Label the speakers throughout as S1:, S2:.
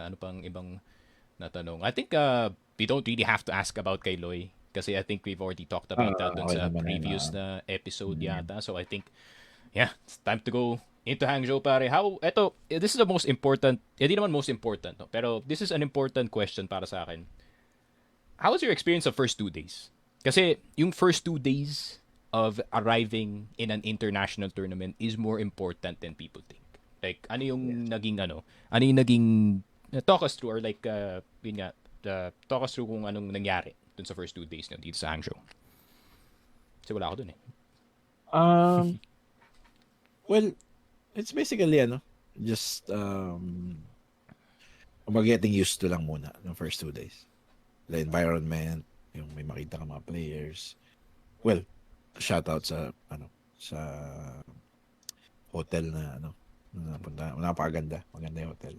S1: ano pang ibang natanong. I think we don't really have to ask about kay Loy kasi I think we've already talked about that dun
S2: Okay
S1: sa
S2: naman na yun.
S1: previous na episode
S2: Mm.
S1: yata. So I think, yeah, it's time to go into Hangzhou, pare. This is the most important, hindi naman most important, no? Pero this is an important question para sa akin. How was your experience of first 2 days? Kasi yung first 2 days of arriving in an international tournament is more important than people think. Like,
S2: Yes.
S1: ano yung naging, talk us through, or like, yun nga, talk us through kung anong nangyari dun sa first 2 days nyo dito sa Hangzhou. Kasi wala ako dun eh.
S2: Um, well, it's basically just getting used to lang muna ng first 2 days. The environment, yung may makita ka mga players. Well, shout out sa hotel na napunta. Napakaganda. Maganda yung hotel.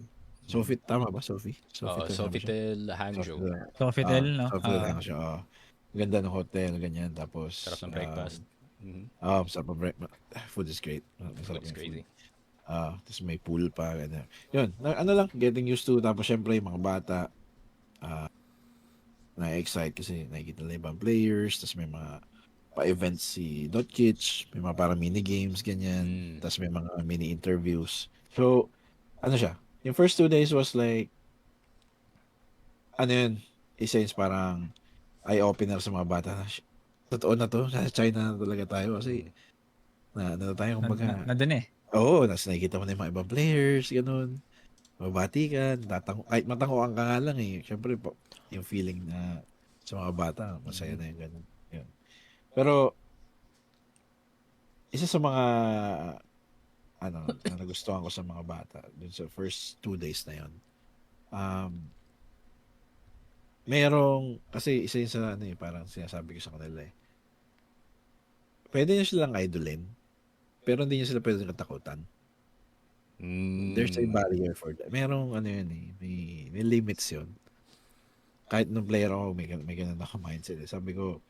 S2: Sofitel, tama ba? Sofitel tama siya.
S1: Sofitel Hangzhou.
S2: Sofitel.
S3: Sofitel, no?
S2: Sofitel lang siya. Ganda ng hotel, ganyan.
S1: Sarap
S2: Tapos,
S1: ng breakfast. Mm-hmm.
S2: sarap ng food is great. Masarap
S1: Food is
S2: yung food.
S1: crazy.
S2: Tapos may pool pa, ganyan. Yun, ano lang, getting used to. Tapos syempre, yung mga bata, na-excite kasi nakikita nila ibang players. Tapos may mga pa-events si Dotkich, may mga parang mini-games, ganyan. Tapos may mga mini-interviews. So, ano siya, yung first 2 days was like, ano yun, isa yun parang eye-opener sa mga bata na, totoo na to, sa China na talaga tayo kasi na tayo kumbaga.
S3: Nandun eh.
S2: Oo, nakikita mo na yung mga ibang players, ganun. Mabati ka, kahit matanguan ka nga lang eh. Siyempre, yung feeling na sa mga bata, masaya na yung ganun. Yun. Pero, isa sa mga na nagustuhan ko sa mga bata dun sa first 2 days na yun, kasi isa yun sa parang sinasabi ko sa kanila eh. Pwede nyo silang idolin, pero hindi nyo sila pwede katakutan. There's a barrier for that. Merong yun eh, may limits yun. Kahit nung player ako, may ganun ako mindset eh. Sabi ko,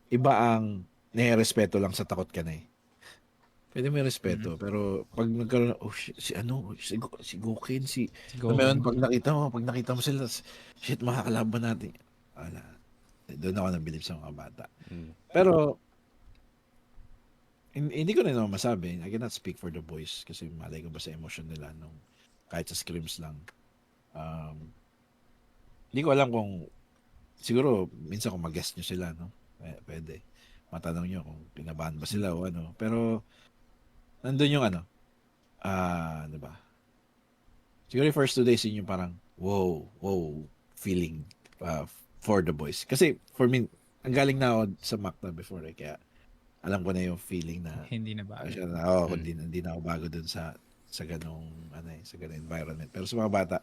S2: iba ang nire-respeto lang sa takot ka na eh. Pwede may respeto, pero pag nagkaroon, si Gokin, pag nakita mo sila, shit, makakalaban natin. Wala. Doon ako nabilib sa mga bata. Pero, hindi ko na naman masabi. I cannot speak for the boys kasi malay ko ba sa emosyon nila nung kahit sa scrims lang. Hindi ko alam kung siguro minsan kung mag-guest nyo sila, no? Pwede. Matanong nyo kung pinabahan ba sila o ano. Pero nandun yung ano ba? Siguro yung first 2 days yun yung parang wow feeling for the boys. Kasi for me, ang galing na ako sa Macta before eh, kaya alam ko na yung feeling na
S3: Hindi na bago.
S2: Hindi na ako bago dun sa ganong sa ganong environment. Pero sa mga bata,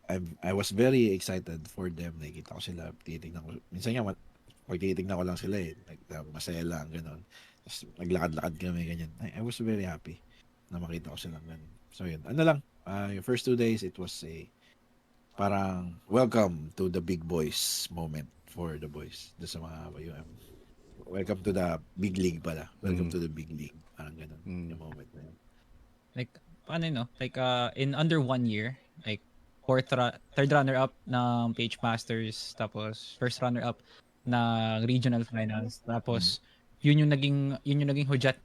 S2: I was very excited for them. Nakikita ko sila, titignan ko. Minsan nga, pag titignan ko lang sila eh, masaya lang, ganon. Tapos naglakad-lakad kami, ganyan. I was very happy na makita ko sila ganun. So yun, yung first 2 days, it was parang welcome to the big boys moment for the boys. Doon sa mga UM. Welcome to the big league pala. Welcome to the big league. Parang ganun yung moment na yun.
S3: Like, paano yun, no? Like, in under 1 year, like, third runner-up ng Page Masters, tapos first runner-up na regional finals, tapos yun yung naging hudyat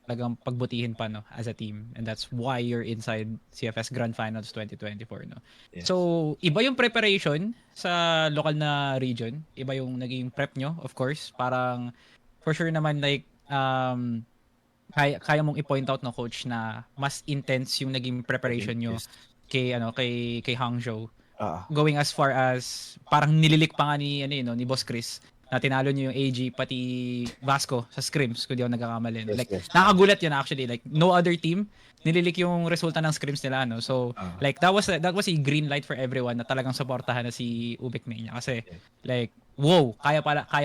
S3: talagang pagbutihin pa, no, as a team, and that's why you're inside CFS Grand Finals 2024, no.
S2: Yes.
S3: So iba yung preparation sa local na region, iba yung naging prep nyo, of course. Parang for sure naman, like, kaya mong i-point out, no, coach, na mas intense yung naging preparation nyo
S2: Yes.
S3: kay Hangzhou. Going as far as parang nililik pa nga ni Boss Chris na tinalo niyo yung AG pati Vasco sa scrims, kung di ako nagkakamali.
S2: Yes,
S3: Like,
S2: yes.
S3: nakakagulat yun actually. Like, no other team nililik yung resulta ng scrims nila, no? So, like, that was a green light for everyone na talagang suportahan na si Ubik Mania. Kasi, like, wow, kaya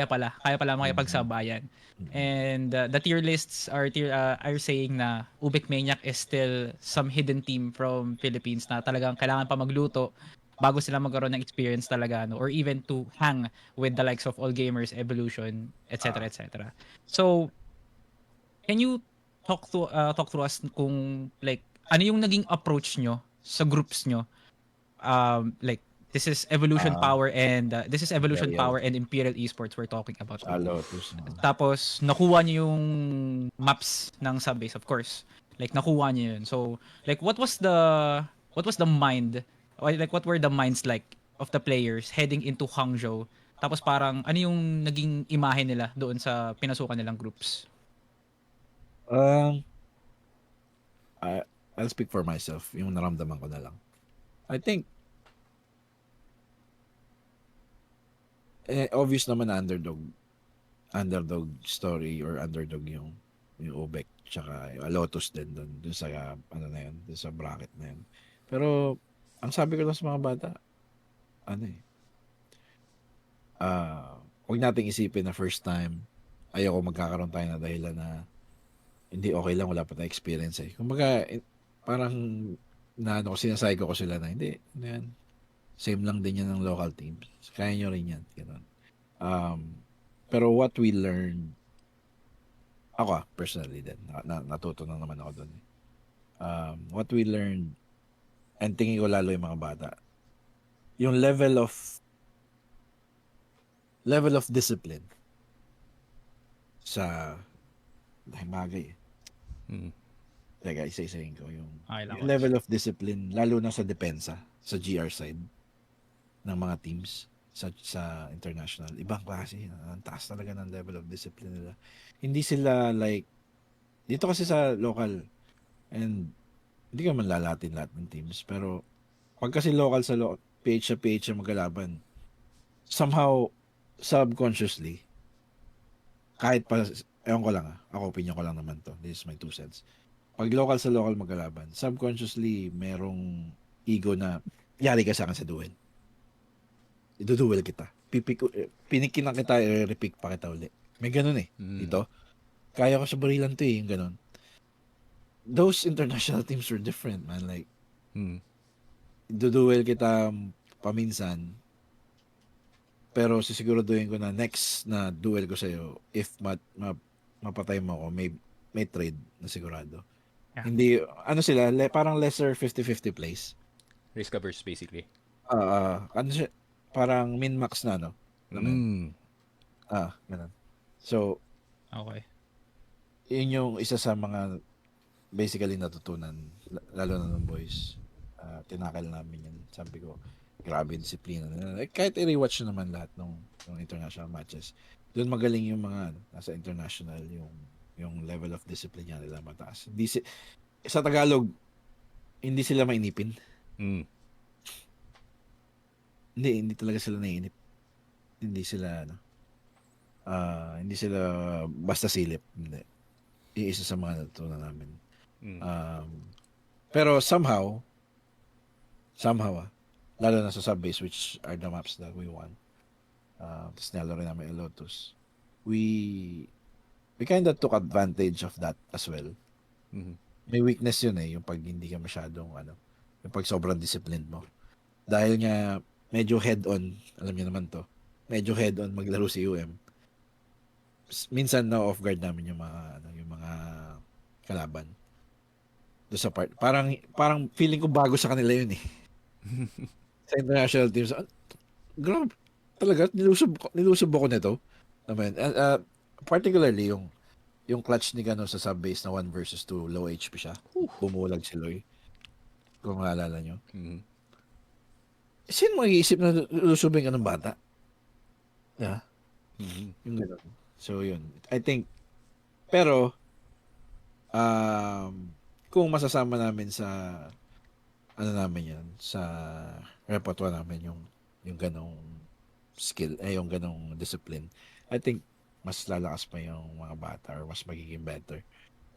S3: pala makipagsabayan. And the tier lists are saying na Ubik Maniac is still some hidden team from Philippines na talagang kailangan pa magluto bago sila magkaroon ng experience talaga, no, or even to hang with the likes of All Gamers, Evolution, etc. etc. So, can you talk through us kung like ano yung naging approach nyo sa groups nyo, like this is Evolution Power and
S2: Imperial.
S3: Imperial Esports we're talking about.
S2: Sa Lotus.
S3: Tapos nakuha niyo yung maps ng Subbase, of course. Like nakuha niyo yun. So like what was the mind, or like what were the minds like of the players heading into Hangzhou? Tapos parang ano yung naging imahe nila doon sa pinasukan nilang groups?
S2: Um, I'll speak for myself. Yung naramdaman ko na lang. I think obvious naman na underdog story or underdog yung Ubek tsaka yung Lotus din dun sa ano na yun, dun sa bracket na yun. Pero ang sabi ko lang sa mga bata, ano huwag nating isipin na first time ayoko magkakaroon tayo na dahilan na hindi okay lang, wala pa tayong experience eh. Kumbaga parang sinasay ko sila na hindi, ano yan, same lang din yan ng local teams. Kaya nyo rin yan. Ganun. Pero what we learned, ako personally din, natuto na naman ako doon. What we learned, and tingin ko lalo yung mga bata, yung level of discipline sa bagay. Teka, isa-isahin ko yung level of discipline, lalo na sa depensa, sa GR side ng mga teams sa international. Ibang klase. Ang taas talaga ng level of discipline nila. Hindi sila like, dito kasi sa local, and hindi ka man lalatin lahat ng teams, pero pag kasi local sa PH sa magkalaban, somehow, subconsciously, kahit pa, ewan ko lang ako opinion ko lang naman to, this is my 2 cents. Pag local sa local magkalaban, subconsciously, merong ego na, yari ka sa akin sa duel. Iduduel kita. Pinikin na kita, i-repick pa kita uli. May ganun eh. Dito. Kaya ko sa barilan to eh, yung ganun. Those international teams were different, man. Like, iduduel kita paminsan, pero sisiguraduhin ko na next na duel ko sa'yo, if mapatay mo ako, may trade na sigurado. Yeah. Hindi, ano sila, parang lesser 50-50 plays.
S1: Risk averse, basically.
S2: Ano siya, parang min-max na, no? Ganun. So,
S3: okay.
S2: Yun yung isa sa mga basically natutunan, lalo na ng boys. Tinakal namin yun. Sabi ko, grabe yung disiplina nila. Kahit i-rewatch naman lahat ng international matches, doon magaling yung mga nasa international, yung level of discipline niya nila mataas. Sa Tagalog, hindi sila mainipin. Hindi talaga sila naiinip. Hindi sila basta silip. Hindi. Iisa sa mga natutunan namin. Pero somehow, lalo na sa Subbase, which are the maps that we won, tapos nalo rin namin yung Lotus, we kind of took advantage of that as well. May weakness yun eh, yung pag hindi ka masyadong, yung pag sobrang disciplined mo. Dahil nga, medyo head-on, alam niyo naman to, medyo head-on maglaro si UM. Minsan na off guard namin yung mga kalaban. Do sa part, parang feeling ko bago sa kanila yun eh. Sa international teams, grabe, talaga, nilusob ako nito. Particularly yung clutch ni Gano sa Subbase na 1 versus 2, low HP siya. Bumulag si Loy. Kung maalala nyo. Sino mo iisip na lusobin ka ng bata? Yeah. Yung gano'n. So, yun. I think, pero, kung masasama namin sa, namin yan, sa repertoire namin yung ganong skill, yung ganong discipline, I think, mas lalakas pa yung mga bata or mas magiging better.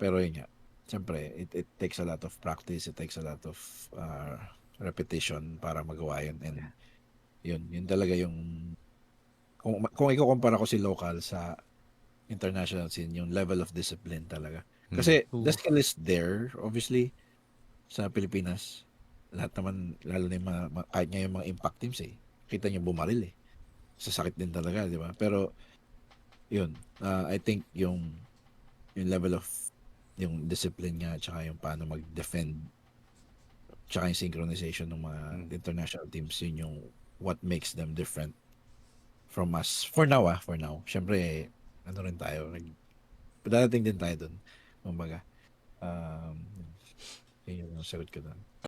S2: Pero yun nga, siyempre, it takes a lot of practice, it takes a lot of repetition para magawa yun. And yun talaga yung, kung ikukumpara ko si local sa international scene, yung level of discipline talaga. Kasi the skill is there, obviously, sa Pilipinas. Lahat naman, lalo na yung kahit nga yung mga impact teams eh, kita nyo bumaril eh. Sasakit din talaga, di ba? Pero, yun, I think yung level of yung discipline nga, tsaka yung paano mag-defend tsaka yung synchronization ng mga international teams, yun yung what makes them different from us. For now. Syempre, ano rin tayo, dadating din tayo dun. Kumbaga, yun yung sagot ko doon.